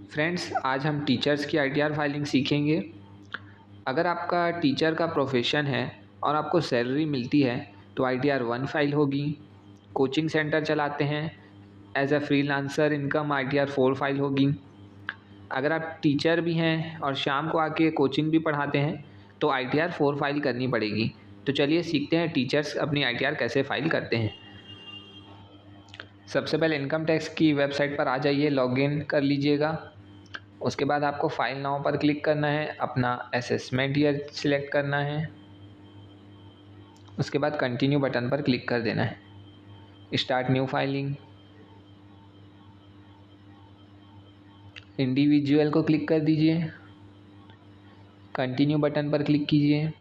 Friends, आज हम teachers की आईटीआर फाइलिंग सीखेंगे। अगर आपका टीचर का प्रोफेशन है और आपको सैलरी मिलती है तो आईटीआर 1 फाइल होगी। कोचिंग सेंटर चलाते हैं as a freelancer income ITR 4 file होगी। अगर आप टीचर भी हैं और शाम को आके कोचिंग भी पढ़ाते हैं तो आईटीआर 4 फाइल करनी पड़ेगी। तो चलिए सीखते हैं टीचर्स अपनी आईटीआर कैसे फाइल करते हैं। सबसे पहले इनकम टैक्स की वेबसाइट पर आ जाइए, लॉगिन कर लीजिएगा। उसके बाद आपको फाइल नाउ पर क्लिक करना है, अपना असेसमेंट ईयर सिलेक्ट करना है। उसके बाद कंटिन्यू बटन पर क्लिक कर देना है। स्टार्ट न्यू फाइलिंग, इंडिविजुअल को क्लिक कर दीजिए। कंटिन्यू बटन पर क्लिक कीजिए।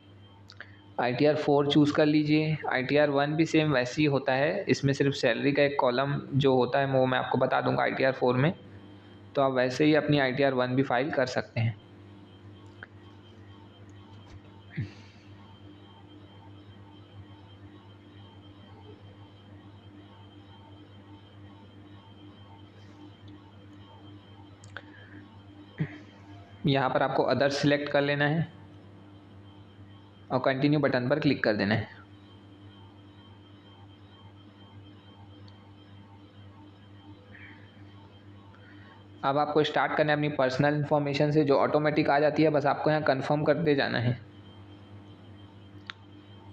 आईटीआर 4 चूज़ कर लीजिए। आईटीआर 1 भी सेम वैसे ही होता है, इसमें सिर्फ सैलरी का एक कॉलम जो होता है वो मैं आपको बता दूंगा आईटीआर 4 में। तो आप वैसे ही अपनी आईटीआर 1 भी फाइल कर सकते हैं। यहाँ पर आपको अदर्स सिलेक्ट कर लेना है और कंटिन्यू बटन पर क्लिक कर देना है। अब आपको स्टार्ट करना है अपनी पर्सनल इन्फॉर्मेशन से, जो ऑटोमेटिक आ जाती है, बस आपको यहाँ कंफर्म करते जाना है।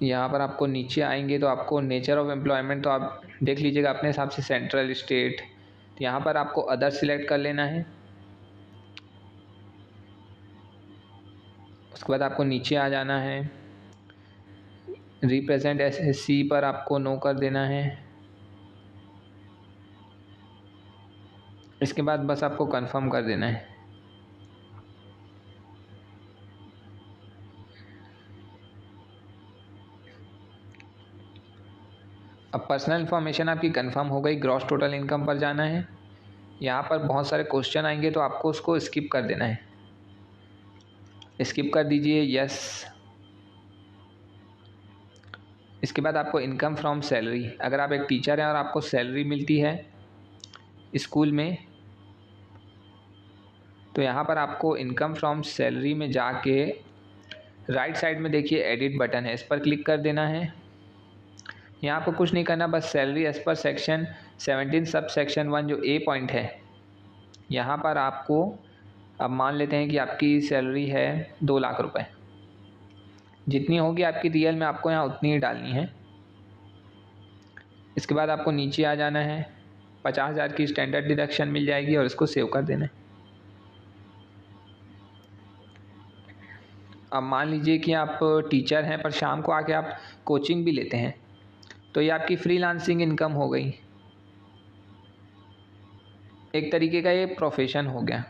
यहाँ पर आपको नीचे आएंगे तो आपको नेचर ऑफ एम्प्लॉयमेंट तो आप देख लीजिएगा अपने हिसाब से, सेंट्रल स्टेट। तो यहाँ पर आपको अदर सिलेक्ट कर लेना है। उसके बाद आपको नीचे आ जाना है, रिप्रेजेंट एसएससी पर आपको नो कर देना है। इसके बाद बस आपको कंफर्म कर देना है। अब पर्सनल इन्फॉर्मेशन आपकी कंफर्म हो गई। ग्रॉस टोटल इनकम पर जाना है। यहाँ पर बहुत सारे क्वेश्चन आएंगे तो आपको उसको स्किप कर देना है। स्किप कर दीजिए, यस। इसके बाद आपको इनकम फ्रॉम सैलरी, अगर आप एक टीचर हैं और आपको सैलरी मिलती है स्कूल में तो यहाँ पर आपको इनकम फ्रॉम सैलरी में जाके राइट साइड में देखिए एडिट बटन है, इस पर क्लिक कर देना है। यहाँ आपको कुछ नहीं करना, बस salary as per section 17 sub section 1 जो ए पॉइंट है, यहाँ पर आपको, अब मान लेते हैं कि आपकी सैलरी है 2 लाख रुपए, जितनी होगी आपकी रियल में आपको यहाँ उतनी ही डालनी है। इसके बाद आपको नीचे आ जाना है, 50,000 की स्टैंडर्ड डिडक्शन मिल जाएगी और इसको सेव कर देना है। अब मान लीजिए कि आप टीचर हैं पर शाम को आके आप कोचिंग भी लेते हैं, तो ये आपकी फ्रीलांसिंग इनकम हो गई। एक तरीके का ये प्रोफेशन हो गया।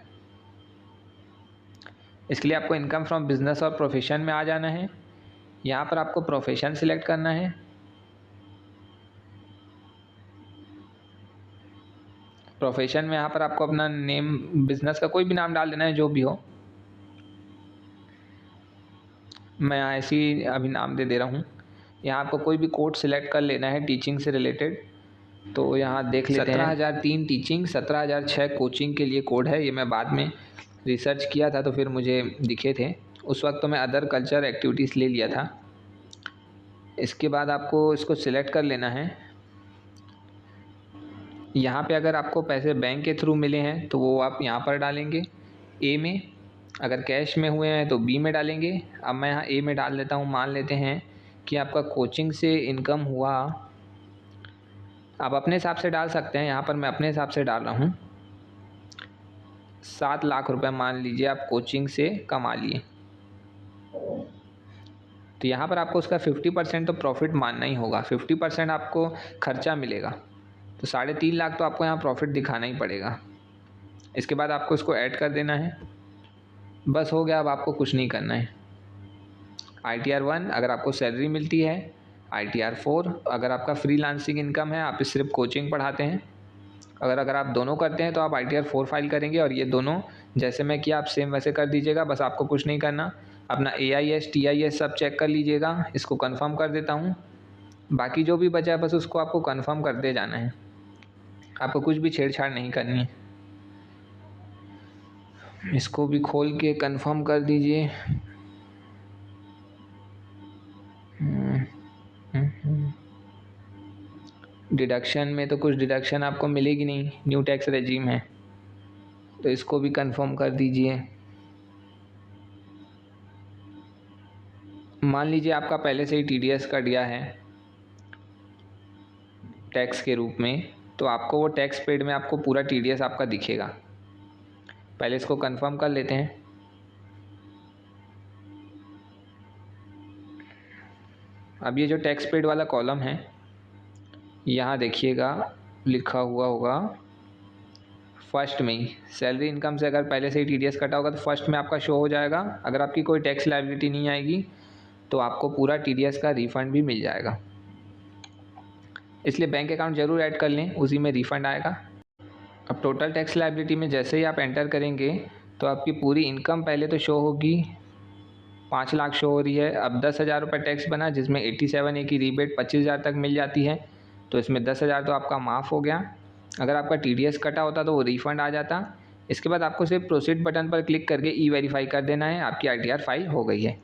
इसके लिए आपको इनकम फ्रॉम बिजनेस और प्रोफेशन में आ जाना है। यहाँ पर आपको प्रोफेशन सिलेक्ट करना है। प्रोफेशन में यहाँ पर आपको अपना नेम, बिजनेस का कोई भी नाम डाल देना है, जो भी हो। मैं ऐसे ही अभी नाम दे रहा हूँ। यहाँ आपको कोई भी कोड सिलेक्ट कर लेना है टीचिंग से रिलेटेड। तो यहाँ देख लेते हैं, 17,003 टीचिंग, 17,006 कोचिंग के लिए कोड है। ये मैं बाद में रिसर्च किया था तो फिर मुझे दिखे थे, उस वक्त तो मैं अदर कल्चर एक्टिविटीज़ ले लिया था। इसके बाद आपको इसको सिलेक्ट कर लेना है। यहाँ पे अगर आपको पैसे बैंक के थ्रू मिले हैं तो वो आप यहाँ पर डालेंगे ए में, अगर कैश में हुए हैं तो बी में डालेंगे। अब मैं यहाँ ए में डाल देता हूँ। मान लेते हैं कि आपका कोचिंग से इनकम हुआ, आप अपने हिसाब से डाल सकते हैं, यहाँ पर मैं अपने हिसाब से डाल रहा हूँ, 7 लाख रुपए मान लीजिए आप कोचिंग से कमा लिए। तो यहाँ पर आपको उसका 50% तो प्रॉफिट मानना ही होगा, 50% आपको खर्चा मिलेगा, तो 3.5 लाख तो आपको यहाँ प्रॉफिट दिखाना ही पड़ेगा। इसके बाद आपको इसको ऐड कर देना है, बस हो गया। अब आपको कुछ नहीं करना है। आईटीआर 1 अगर आपको सैलरी मिलती है, आईटीआर 4 अगर आपका फ्रीलांसिंग इनकम है, आप सिर्फ कोचिंग पढ़ाते हैं। अगर आप दोनों करते हैं तो आप आईटीआर 4 फाइल करेंगे। और ये दोनों जैसे मैं किया आप सेम वैसे कर दीजिएगा, बस आपको कुछ नहीं करना। अपना AIS TIS सब चेक कर लीजिएगा। इसको कंफर्म कर देता हूँ। बाकी जो भी बचा है बस उसको आपको कंफर्म करते जाना है, आपको कुछ भी छेड़छाड़ नहीं करनी है। इसको भी खोल के कंफर्म कर दीजिए। डिडक्शन में तो कुछ डिडक्शन आपको मिलेगी नहीं, न्यू टैक्स रेजिम है, तो इसको भी कंफर्म कर दीजिए। मान लीजिए आपका पहले से ही TDS कट गया है टैक्स के रूप में, तो आपको वो टैक्स पेड में आपको पूरा TDS आपका दिखेगा। पहले इसको कंफर्म कर लेते हैं। अब ये जो टैक्स पेड वाला कॉलम है, यहाँ देखिएगा लिखा हुआ होगा फर्स्ट में ही, सैलरी इनकम से अगर पहले से ही TDS कटा होगा तो फर्स्ट में आपका शो हो जाएगा। अगर आपकी कोई टैक्स लायबिलिटी नहीं आएगी तो आपको पूरा TDS का रिफ़ंड भी मिल जाएगा। इसलिए बैंक अकाउंट ज़रूर ऐड कर लें, उसी में रिफ़ंड आएगा। अब टोटल टैक्स लायबिलिटी में जैसे ही आप एंटर करेंगे तो आपकी पूरी इनकम पहले तो शो होगी, 5 लाख शो हो रही है। अब 10,000 रुपये टैक्स बना, जिसमें 87A की रिबेट 25,000 तक मिल जाती है, तो इसमें 10,000 तो आपका माफ़ हो गया। अगर आपका TDS कटा होता तो वो रिफ़ंड आ जाता। इसके बाद आपको सिर्फ प्रोसीड बटन पर क्लिक करके E-वेरीफाई कर देना है, आपकी ITR फाइल हो गई है।